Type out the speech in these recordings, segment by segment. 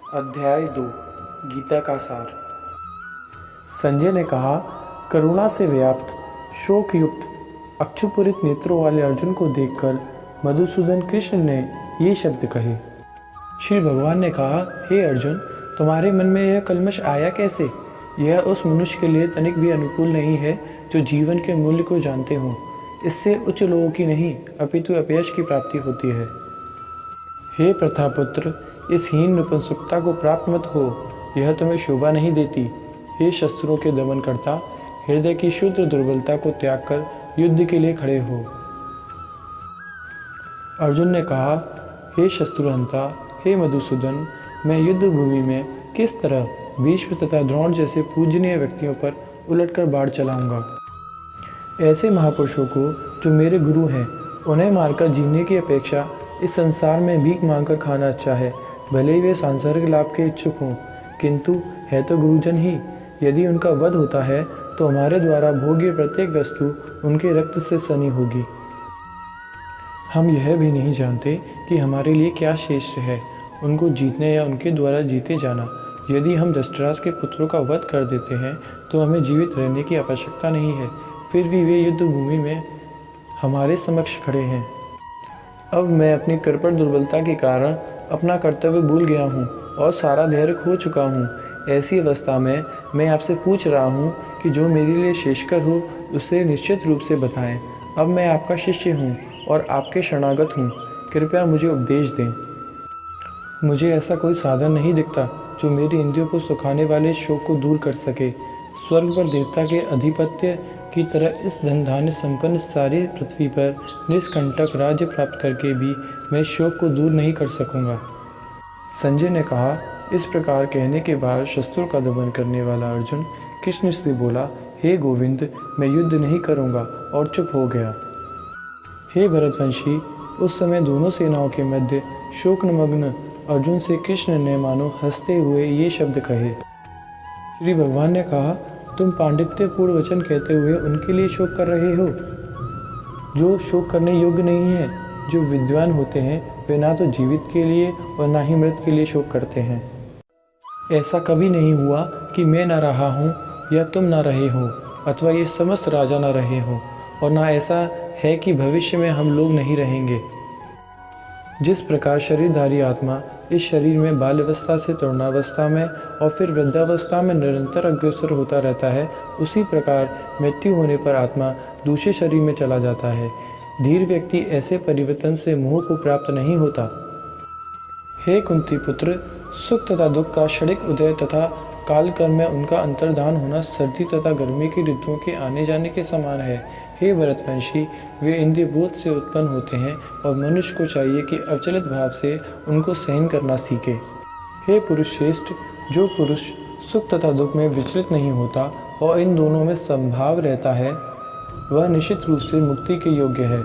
अध्याय 2 गीता का सार। संजय ने कहा, करुणा से व्याप्त शोक युक्त अक्षुपुरित नेत्रों वाले अर्जुन को देखकर मधुसूदन कृष्ण ने ये शब्द कहे। श्री भगवान ने कहा, हे अर्जुन, तुम्हारे मन में यह कल्मश आया कैसे? यह उस मनुष्य के लिए तनिक भी अनुकूल नहीं है जो जीवन के मूल्य को जानते हों। इससे उच्च लोगों की नहीं अपितु अपयश की प्राप्ति होती है। हे प्रथापुत्र, इस हीन नपुंसकता को प्राप्त मत हो, यह तुम्हें शोभा नहीं देती। हे शस्त्रों के दमन करता, हृदय की शुद्ध दुर्बलता को त्याग कर युद्ध के लिए खड़े हो। अर्जुन ने कहा, हे शत्रुहंता, हे मधुसूदन, मैं युद्ध भूमि में किस तरह भीष्म तथा द्रोण जैसे पूजनीय व्यक्तियों पर उलटकर बाढ़ चलाऊंगा। ऐसे महापुरुषों को जो मेरे गुरु हैं, उन्हें मारकर जीने की अपेक्षा इस संसार में भीख मांगकर खाना अच्छा है। भले ही वे सांसारिक लाभ के इच्छुक हों, किंतु है तो गुरुजन ही। यदि उनका वध होता है तो हमारे द्वारा भोग्य प्रत्येक वस्तु उनके रक्त से सनी होगी। हम यह भी नहीं जानते कि हमारे लिए क्या श्रेष्ठ है, उनको जीतने या उनके द्वारा जीते जाना। यदि हम धृतराष्ट्र के पुत्रों का वध कर देते हैं तो हमें जीवित रहने की आवश्यकता नहीं है। फिर भी वे युद्ध भूमि में हमारे समक्ष खड़े हैं। अब मैं अपनी कृपण दुर्बलता के कारण अपना कर्तव्य भूल गया हूँ और सारा धैर्य खो चुका हूँ। ऐसी अवस्था में मैं आपसे पूछ रहा हूँ कि जो मेरे लिए श्रेष्ठकर हो उसे निश्चित रूप से बताएं। अब मैं आपका शिष्य हूँ और आपके शरणागत हूँ, कृपया मुझे उपदेश दें। मुझे ऐसा कोई साधन नहीं दिखता जो मेरी इंद्रियों को सुखाने वाले शोक को दूर कर सके। स्वर्ग पर देवता के अधिपत्य की तरह इस धन धान्य संपन्न सारी पृथ्वी पर निष्कंटक राज्य प्राप्त करके भी मैं शोक को दूर नहीं कर सकूंगा। संजय ने कहा, इस प्रकार कहने के बाद शस्त्रों का दमन करने वाला अर्जुन कृष्ण से बोला, हे गोविंद, मैं युद्ध नहीं करूंगा, और चुप हो गया। हे भरतवंशी, उस समय दोनों सेनाओं के मध्य शोकनमग्न अर्जुन से कृष्ण ने मानो हंसते हुए ये शब्द कहे। श्री भगवान ने कहा, तुम पांडित्यपूर्ण वचन कहते हुए उनके लिए शोक कर रहे हो जो शोक करने योग्य नहीं है। जो विद्वान होते हैं वे ना तो जीवित के लिए और ना ही मृत के लिए शोक करते हैं। ऐसा कभी नहीं हुआ कि मैं ना रहा हूँ या तुम ना रहे हो, अथवा ये समस्त राजा ना रहे हो, और ना ऐसा है कि भविष्य में हम लोग नहीं रहेंगे। जिस प्रकार शरीरधारी आत्मा इस शरीर में बाल्यावस्था से तरुणावस्था में और फिर वृद्धावस्था में निरंतर अग्रसर होता रहता है, उसी प्रकार मृत्यु होने पर आत्मा दूसरे शरीर में चला जाता है। धीर व्यक्ति ऐसे परिवर्तन से मोह को प्राप्त नहीं होता। हे कुंती पुत्र, सुख तथा दुख का क्षणिक उदय तथा कालक्रम में उनका अंतर्धान होना सर्दी तथा गर्मी की ऋतुओं के आने जाने के समान है। हे भरतवंशी, वे इंद्रिय बोध से उत्पन्न होते हैं और मनुष्य को चाहिए कि अचलित भाव से उनको सहन करना सीखे। हे पुरुष श्रेष्ठ, जो पुरुष सुख तथा दुख में विचलित नहीं होता और इन दोनों में समभाव रहता है, वह निश्चित रूप से मुक्ति के योग्य है।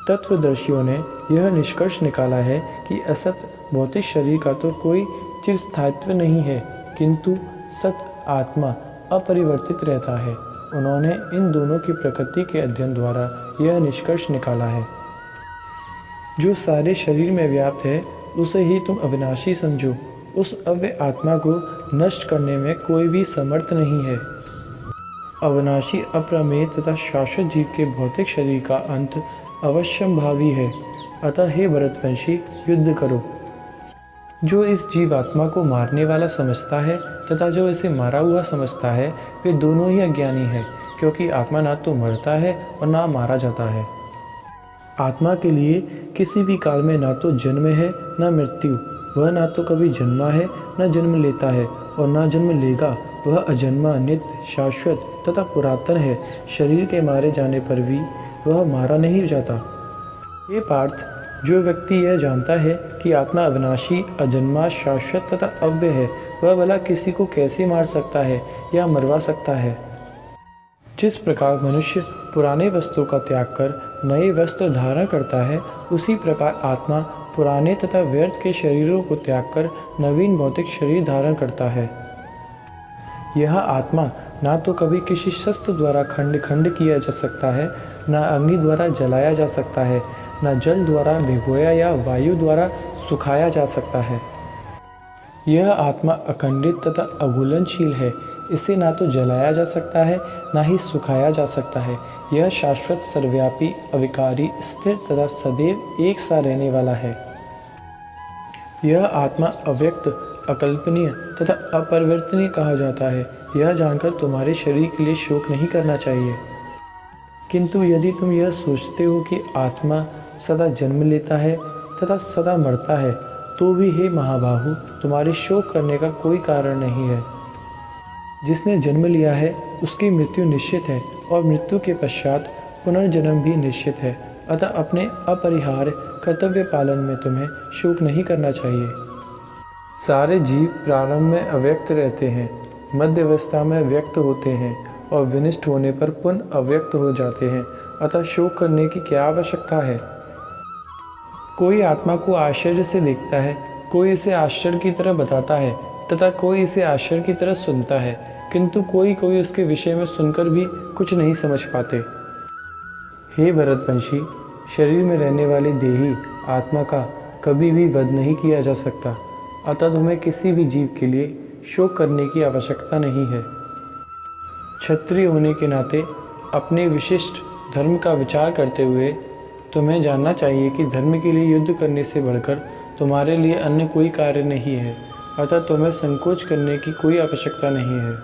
तत्वदर्शियों ने यह निष्कर्ष निकाला है कि असत भौतिक शरीर का तो कोई चिरस्थायित्व नहीं है, किंतु सत आत्मा अपरिवर्तित रहता है। उन्होंने इन दोनों की प्रकृति के अध्ययन द्वारा यह निष्कर्ष निकाला है। जो सारे शरीर में व्याप्त है उसे ही तुम अविनाशी समझो। उस अव्यय आत्मा को नष्ट करने में कोई भी समर्थ नहीं है। अविनाशी, अप्रमेय तथा शाश्वत जीव के भौतिक शरीर का अंत अवश्यंभावी है। अतः हे भरतवंशी, युद्ध करो। जो इस जीवात्मा को मारने वाला समझता है तथा जो इसे मारा हुआ समझता है, वे दोनों ही अज्ञानी हैं, क्योंकि आत्मा ना तो मरता है और ना मारा जाता है। आत्मा के लिए किसी भी काल में ना तो जन्म है ना मृत्यु। वह ना तो कभी जन्मा है ना जन्म लेता है और ना जन्म लेगा। वह अजन्मा, नित्य, शाश्वत तथा पुरातन है। शरीर के मारे जाने पर भी वह मारा नहीं जाता। हे पार्थ, जो व्यक्ति यह जानता है कि आत्मा अविनाशी, अजन्मा, शाश्वत तथा अव्यय है, वह भला किसी को कैसे मार सकता है या मरवा सकता है। जिस प्रकार मनुष्य पुराने वस्त्रों का त्याग कर नए वस्त्र धारण करता है, उसी प्रकार आत्मा पुराने तथा व्यर्थ के शरीरों को त्याग कर नवीन भौतिक शरीर धारण करता है। यह आत्मा ना तो कभी किसी शस्त्र द्वारा खंड खंड किया जा सकता है, ना अग्नि द्वारा जलाया जा सकता है, ना जल द्वारा भिगोया या वायु द्वारा सुखाया जा सकता है। यह आत्मा अखंडित तथा अघुलनशील है। इसे ना तो जलाया जा सकता है, ना ही सुखाया जा सकता है। यह शाश्वत, सर्वव्यापी, अविकारी, स्थिर तथा सदैव एक सा रहने वाला है। यह आत्मा अव्यक्त, अकल्पनीय तथा अपरिवर्तनीय कहा जाता है। यह जानकर तुम्हारे शरीर के लिए शोक नहीं करना चाहिए। किंतु यदि तुम यह सोचते हो कि आत्मा सदा जन्म लेता है तथा सदा मरता है, तो भी हे महाबाहु, तुम्हारे शोक करने का कोई कारण नहीं है। जिसने जन्म लिया है उसकी मृत्यु निश्चित है और मृत्यु के पश्चात पुनर्जन्म भी निश्चित है। अतः अपने अपरिहार्य कर्तव्य पालन में तुम्हें शोक नहीं करना चाहिए। सारे जीव प्रारंभ में अव्यक्त रहते हैं, मध्य अवस्था में व्यक्त होते हैं और विनिष्ट होने पर पुनः अव्यक्त हो जाते हैं। अतः शोक करने की क्या आवश्यकता है? कोई आत्मा को आश्चर्य से देखता है, कोई इसे आश्चर्य की तरह बताता है तथा कोई इसे आश्चर्य की तरह सुनता है, किंतु कोई उसके विषय में सुनकर भी कुछ नहीं समझ पाते। हे भरतवंशी, शरीर में रहने वाली देही आत्मा का कभी भी वध नहीं किया जा सकता। अतः तुम्हें किसी भी जीव के लिए शोक करने की आवश्यकता नहीं है। क्षत्रिय होने के नाते अपने विशिष्ट धर्म का विचार करते हुए तुम्हें जानना चाहिए कि धर्म के लिए युद्ध करने से बढ़कर तुम्हारे लिए अन्य कोई कार्य नहीं है। अतः तुम्हें संकोच करने की कोई आवश्यकता नहीं है।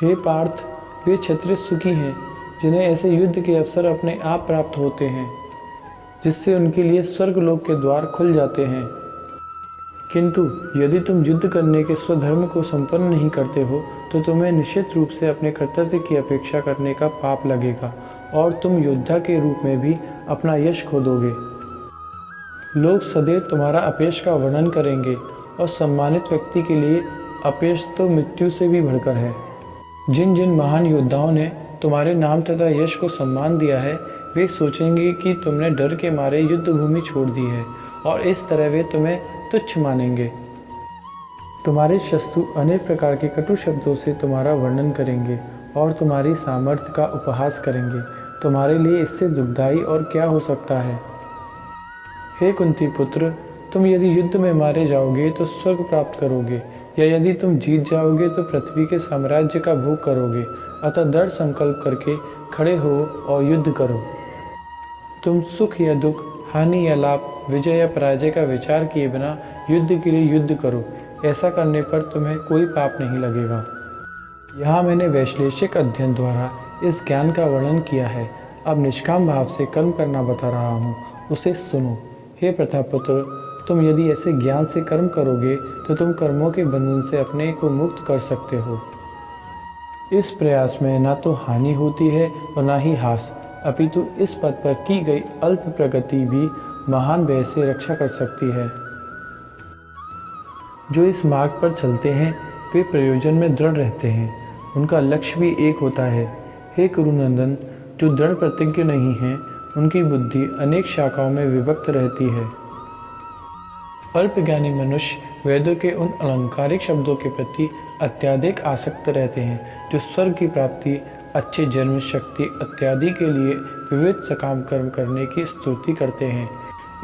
हे पार्थ, वे क्षत्रिय सुखी हैं जिन्हें ऐसे युद्ध के अवसर अपने आप प्राप्त होते हैं, जिससे उनके लिए स्वर्गलोक के द्वार खुल जाते हैं। किंतु यदि तुम युद्ध करने के स्वधर्म को संपन्न नहीं करते हो, तो तुम्हें निश्चित रूप से अपने कर्तव्य की अपेक्षा करने का पाप लगेगा और तुम योद्धा के रूप में भी अपना यश खो दोगे। लोग सदैव तुम्हारा अपयश का वर्णन करेंगे और सम्मानित व्यक्ति के लिए अपयश तो मृत्यु से भी बढ़कर है। जिन जिन महान योद्धाओं ने तुम्हारे नाम तथा यश को सम्मान दिया है, वे सोचेंगे कि तुमने डर के मारे युद्ध भूमि छोड़ दी है और इस तरह वे तुम्हें तुच्छ मानेंगे। तुम्हारे शत्रु अनेक प्रकार के कटु शब्दों से तुम्हारा वर्णन करेंगे और तुम्हारी सामर्थ्य का उपहास करेंगे। तुम्हारे लिए इससे दुखदायी और क्या हो सकता है? हे कुंती पुत्र, तुम यदि युद्ध में मारे जाओगे तो स्वर्ग प्राप्त करोगे, या यदि तुम जीत जाओगे तो पृथ्वी के साम्राज्य का भोग करोगे। अतः दृढ़ संकल्प करके खड़े हो और युद्ध करो। तुम सुख या दुख, हानि या लाभ, विजय या पराजय का विचार किए बिना युद्ध के लिए युद्ध करो। ऐसा करने पर तुम्हें कोई पाप नहीं लगेगा। यहाँ मैंने वैश्लेषिक अध्ययन द्वारा इस ज्ञान का वर्णन किया है। अब निष्काम भाव से कर्म करना बता रहा हूँ, उसे सुनो। हे प्रतापपुत्र, तुम यदि ऐसे ज्ञान से कर्म करोगे तो तुम कर्मों के बंधन से अपने को मुक्त कर सकते हो। इस प्रयास में ना तो हानि होती है और ना ही हास, अपितु इस पद पर की गई अल्प प्रगति भी महान व्यय से रक्षा कर सकती है। जो इस मार्ग पर चलते हैं वे प्रयोजन में दृढ़ रहते हैं, उनका लक्ष्य भी एक होता है। हे कुरुनंदन, जो दृढ़ प्रतिज्ञ नहीं हैं, उनकी बुद्धि अनेक शाखाओं में विभक्त रहती है। अल्पज्ञानी मनुष्य वेदों के उन अलंकारिक शब्दों के प्रति अत्यधिक आसक्त रहते हैं जो स्वर्ग की प्राप्ति, अच्छे जन्म, शक्ति इत्यादि के लिए विविध सकाम कर्म करने की स्तुति करते हैं।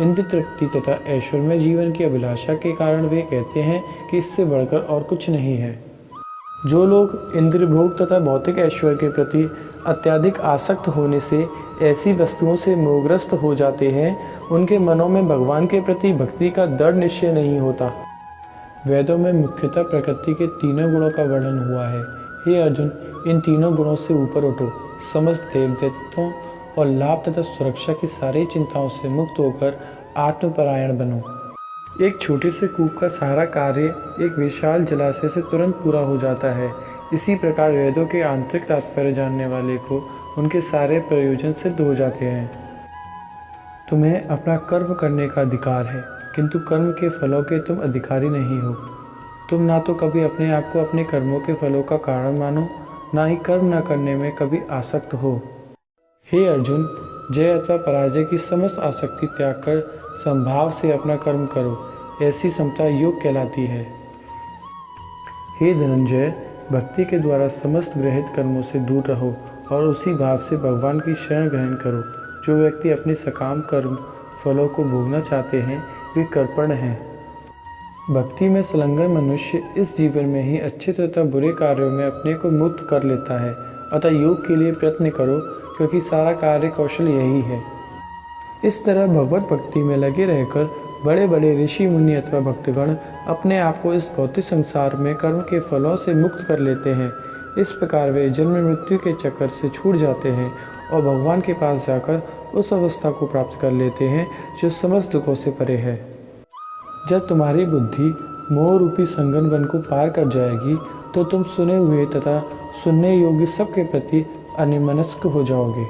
इंद्र तृप्ति तथा ऐश्वर्य जीवन की अभिलाषा के कारण वे कहते हैं कि इससे बढ़कर और कुछ नहीं है। जो लोग इंद्रिय भोग तथा भौतिक ऐश्वर्य के प्रति अत्यधिक आसक्त होने से ऐसी वस्तुओं से मोहग्रस्त हो जाते हैं, उनके मनों में भगवान के प्रति भक्ति का दृढ़ निश्चय नहीं होता। वेदों में मुख्यतः प्रकृति के तीनों गुणों का वर्णन हुआ है। हे अर्जुन, इन तीनों गुणों से ऊपर उठो, समस्त देवदत्तों और लाभ तथा सुरक्षा की सारी चिंताओं से मुक्त होकर आत्मपरायण बनो। एक छोटे से कूप का सारा कार्य एक विशाल जलाशय से तुरंत पूरा हो जाता है। इसी प्रकार वेदों के आंतरिक तात्पर्य जानने वाले को उनके सारे प्रयोजन सिद्ध हो जाते हैं। तुम्हें अपना कर्म करने का अधिकार है, किंतु कर्म के फलों के तुम अधिकारी नहीं हो। तुम ना तो कभी अपने आप को अपने कर्मों के फलों का कारण मानो, ना ही कर्म न करने में कभी आसक्त हो। हे अर्जुन, जय अथवा पराजय की समस्त आसक्ति त्याग कर संभाव से अपना कर्म करो, ऐसी समता योग कहलाती है। हे धनंजय, भक्ति के द्वारा समस्त गृहित कर्मों से दूर रहो और उसी भाव से भगवान की शरण ग्रहण करो। जो व्यक्ति अपने सकाम कर्म फलों को भोगना चाहते हैं वे कर्पण हैं। भक्ति में संलग्न मनुष्य इस जीवन में ही अच्छे तथा बुरे कार्यों में अपने को मुक्त कर लेता है। अतः योग के लिए प्रयत्न करो, क्योंकि सारा कार्य कौशल यही है। इस तरह भगवत भक्ति में लगे रहकर बड़े बड़े ऋषि मुनि अथवा भक्तगण अपने आप को इस भौतिक संसार में कर्म के फलों से मुक्त कर लेते हैं। इस प्रकार वे जन्म मृत्यु के चक्कर से छूट जाते हैं और भगवान के पास जाकर उस अवस्था को प्राप्त कर लेते हैं जो समस्त दुखों से परे है। जब तुम्हारी बुद्धि मोह रूपी संगन वन को पार कर जाएगी तो तुम सुने हुए तथा सुनने योग्य सबके प्रति अन्यमनस्क हो जाओगे।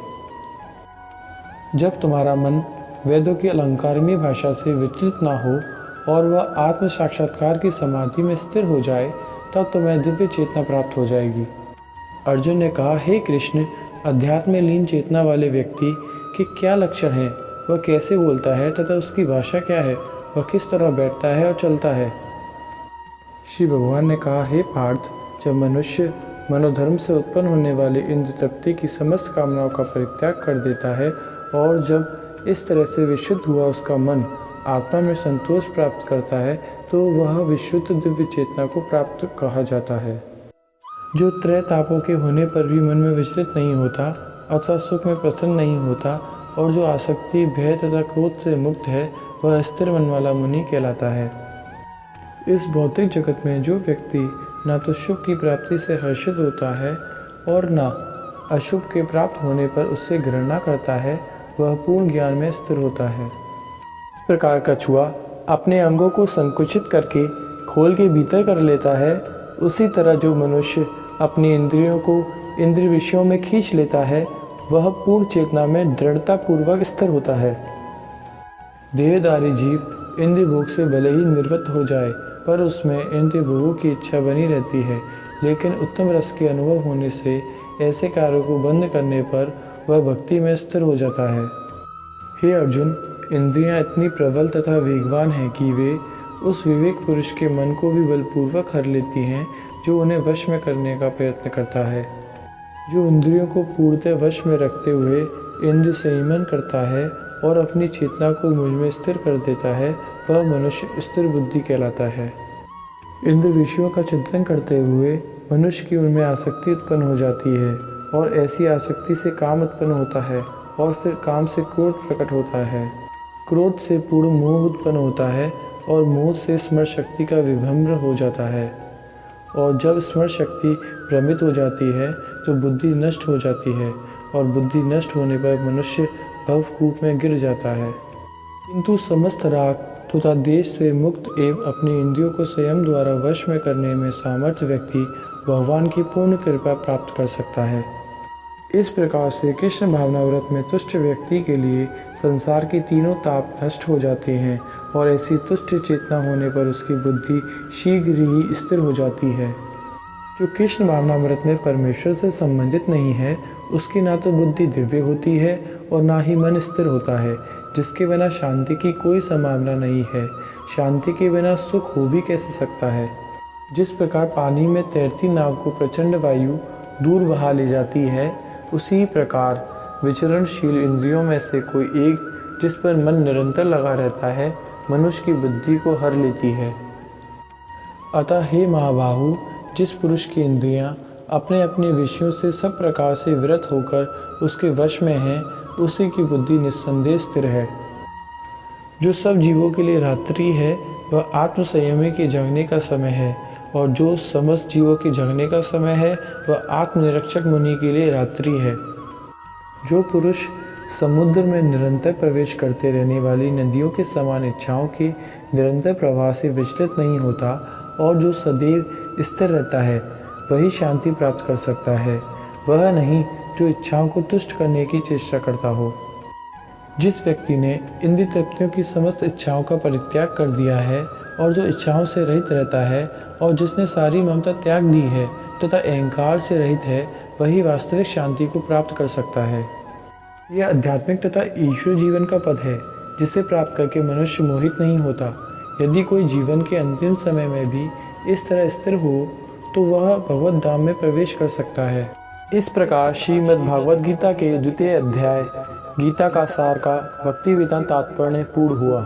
जब तुम्हारा मन वेदों की अलंकारमय भाषा से विचलित ना हो और वह आत्म साक्षात्कार की समाधि में स्थिर हो जाए, तब तुम्हें दिव्य चेतना प्राप्त हो जाएगी। अर्जुन ने कहा, हे कृष्ण, अध्यात्म में लीन चेतना वाले व्यक्ति के क्या लक्षण हैं? वह कैसे बोलता है तथा उसकी भाषा क्या है? वह किस तरह बैठता है और चलता है? श्री भगवान ने कहा, हे पार्थ, जब मनुष्य मनोधर्म से उत्पन्न होने वाले इंद्र तृप्ति की समस्त कामनाओं का परित्याग कर देता है और जब इस तरह से विशुद्ध हुआ उसका मन आत्मा में संतोष प्राप्त करता है, तो वह विशुद्ध दिव्य चेतना को प्राप्त कहा जाता है। जो त्रय तापों के होने पर भी मन में विचलित नहीं होता अथवा सुख में प्रसन्न नहीं होता और जो आसक्ति, भय तथा क्रोध से मुक्त है, वह स्थिर मन वाला मुनि कहलाता है। इस भौतिक जगत में जो व्यक्ति ना तो शुभ की प्राप्ति से हर्षित होता है और ना अशुभ के प्राप्त होने पर उससे घृणा करता है, वह पूर्ण ज्ञान में स्थिर होता है। इस प्रकार कछुआ अपने अंगों को संकुचित करके खोल के भीतर कर लेता है, उसी तरह जो मनुष्य अपनी इंद्रियों को इंद्रिय विषयों में खींच लेता है, वह पूर्ण चेतना में दृढ़ता पूर्वक स्थिर होता है। देहधारी जीव इंद्रिय भोग से भले ही निवृत्त हो जाए, पर उसमें इंद्रिय भोगों की इच्छा बनी रहती है, लेकिन उत्तम रस के अनुभव होने से ऐसे कार्यों को बंद करने पर वह भक्ति में स्थिर हो जाता है। हे अर्जुन, इंद्रियां इतनी प्रबल तथा वेगवान हैं कि वे उस विवेक पुरुष के मन को भी बलपूर्वक हर लेती हैं जो उन्हें वश में करने का प्रयत्न करता है। जो इंद्रियों को पूर्णतः वश में रखते हुए इंद्रिय संयमन करता है और अपनी चेतना को मुझ में स्थिर कर देता है, वह मनुष्य स्थिर बुद्धि कहलाता है। इंद्र विषयों का चिंतन करते हुए मनुष्य की उनमें आसक्ति उत्पन्न हो जाती है और ऐसी आसक्ति से काम उत्पन्न होता है और फिर काम से क्रोध प्रकट होता है। क्रोध से पूर्ण मोह उत्पन्न होता है और मोह से स्मरण शक्ति का विभ्रम हो जाता है और जब स्मरण शक्ति भ्रमित हो जाती है तो बुद्धि नष्ट हो जाती है और बुद्धि नष्ट होने पर मनुष्य भवकूप में गिर जाता है। किंतु समस्त राग तथा देश से मुक्त एवं अपनी इंद्रियों को संयम द्वारा वश में करने में सामर्थ्य व्यक्ति भगवान की पूर्ण कृपा प्राप्त कर सकता है। इस प्रकार से कृष्ण भावना व्रत में तुष्ट व्यक्ति के लिए संसार के तीनों ताप नष्ट हो जाते हैं और ऐसी तुष्ट चेतना होने पर उसकी बुद्धि शीघ्र ही स्थिर हो जाती है। जो कृष्ण भावना व्रत में परमेश्वर से संबंधित नहीं है, उसकी ना तो बुद्धि दिव्य होती है और ना ही मन स्थिर होता है, जिसके बिना शांति की कोई संभावना नहीं है। शांति के बिना सुख हो भी कैसे सकता है? जिस प्रकार पानी में तैरती नाव को प्रचंड वायु दूर बहा ले जाती है, उसी प्रकार विचरणशील इंद्रियों में से कोई एक जिस पर मन निरंतर लगा रहता है, मनुष्य की बुद्धि को हर लेती है। अतः हे महाबाहु, जिस पुरुष की इंद्रियां अपने अपने विषयों से सब प्रकार से विरत होकर उसके वश में हैं, उसी की बुद्धि निस्संदेह स्थिर है। जो सब जीवों के लिए रात्रि है, वह आत्म संयमी के जगने का समय है, और जो समस्त जीवों के जगने का समय है, वह आत्मनिरीक्षक मुनि के लिए रात्रि है। जो पुरुष समुद्र में निरंतर प्रवेश करते रहने वाली नदियों के समान इच्छाओं के निरंतर प्रवाह से विचलित नहीं होता और जो सदैव स्थिर रहता है, वही शांति प्राप्त कर सकता है। वह नहीं जो इच्छाओं को तुष्ट करने की चेष्टा करता हो। जिस व्यक्ति ने इंद्रिय तृप्तियों की समस्त इच्छाओं का परित्याग कर दिया है और जो इच्छाओं से रहित रहता है और जिसने सारी ममता त्याग दी है तथा अहंकार से रहित है, वही वास्तविक शांति को प्राप्त कर सकता है। यह आध्यात्मिक तथा ईश्वर जीवन का पद है, जिसे प्राप्त करके मनुष्य मोहित नहीं होता। यदि कोई जीवन के अंतिम समय में भी इस तरह स्थिर हो तो वह भगवत धाम में प्रवेश कर सकता है। इस प्रकार श्रीमद् भागवत गीता के द्वितीय अध्याय गीता का सार का भक्ति वेदांत तात्पर्य पूर्ण हुआ।